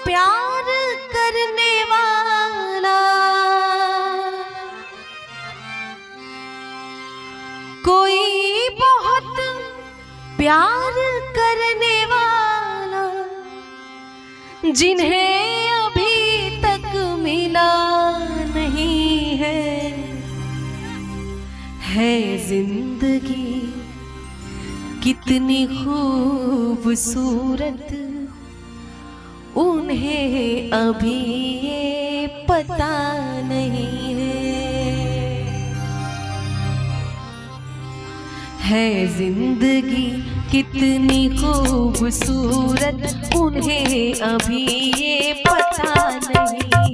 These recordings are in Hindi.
प्यार करने वाला, कोई बहुत प्यार करने वाला, जिन्हें अभी तक मिला नहीं है जिंदगी कितनी खूबसूरत, उन्हें अभी ये पता नहीं है जिंदगी कितनी खूबसूरत, उन्हें अभी ये पता नहीं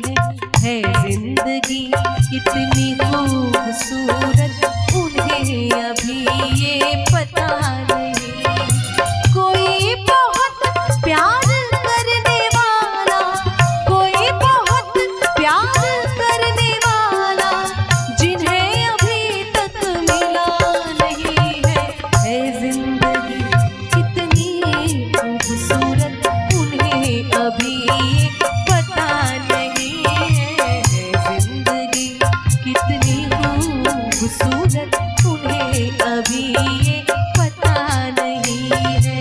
है जिंदगी कितनी खूबसूरत, उन्हें अभी ये पता नहीं। कोई बहुत प्यार करने वाला, कोई बहुत प्यार करने वाला, जिन्हें अभी तक मिला नहीं है जिंदगी कितनी खूबसूरत, उन्हें अभी पता नहीं है जिंदगी कितनी खूबसूरत, उन्हें अभी ये पता नहीं है।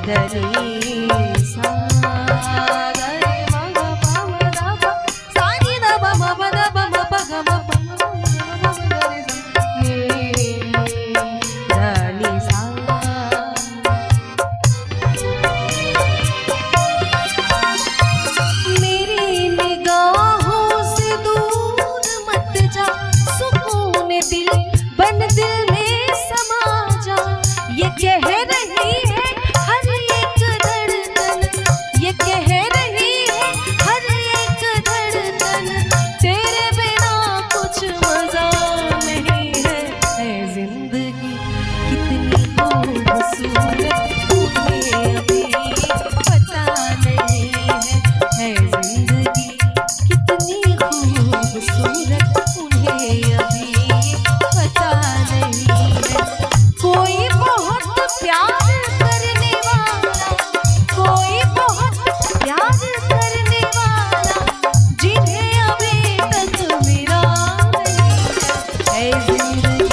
रे सा गा रे मा गा पा मा दा पा सा नी दा पा मा पा दा पा मा पा गा मा पा मा गा रे सा नी दा नी सा। मेरी निगाहों से दूर मत जा, सुकून दिल बन दिल में समा जा। ये कह रही है हर एक धड़कन, ये कह रही है हर एक धड़कन, तेरे बिना कुछ मजा नहीं है। है जिंदगी कितनी खूबसूरत तुम्हें अभी पता नहीं है जिंदगी कितनी खूबसूरत उन्हें अभी पता नहीं है। कोई बहुत प्यार करने वाला, कोई बहुत प्यार करने वाला, जिन्हें अभी तक मिला नहीं है जिंदगी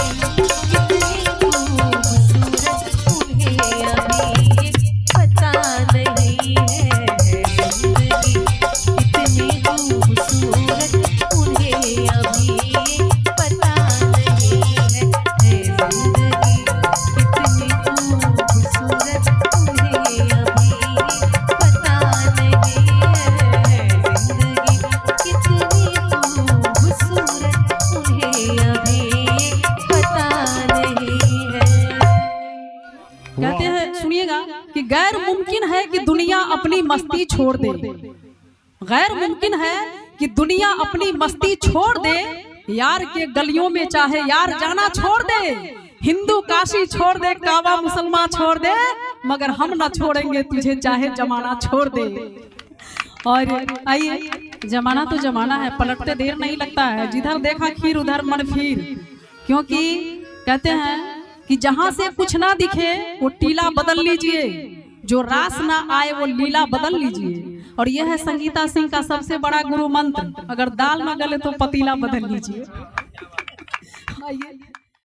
कितनी खूबसूरत उन्हें अभी पता नहीं है जिंदगी कितनी खूबसूरत उन्हें अभी पता नहीं है जिंदगी कितनी खूबसूरत उन्हें अभी पता नहीं है जिंदगी कितनी खूबसूरत उन्हें अभी पता नहीं है। कहते हैं, सुनिएगा, कि गैर मुमकिन है कि दुनिया अपनी मस्ती छोड़ दे। गैर मुमकिन है कि दुनिया अपनी मस्ती छोड़ दे, यार के गलियों में चाहे यार जाना छोड़ दे। हिंदू काशी छोड़ दे, काबा मुसलमान छोड़ दे, मगर हम न छोड़ेंगे तुझे चाहे जमाना छोड़ दे। और आइए, जमाना तो जमाना है, पलटते देर नहीं लगता है। जिधर देखा खीर उधर मन फिर, क्योंकि कहते हैं कि जहां से कुछ ना दिखे वो टीला बदल लीजिए, जो रास ना आए वो लीला बदल लीजिए। और यह है संगीता सिंह का सबसे बड़ा गुरु मंत्र, अगर दाल ना गले तो पतीला बदल लीजिए। आइए।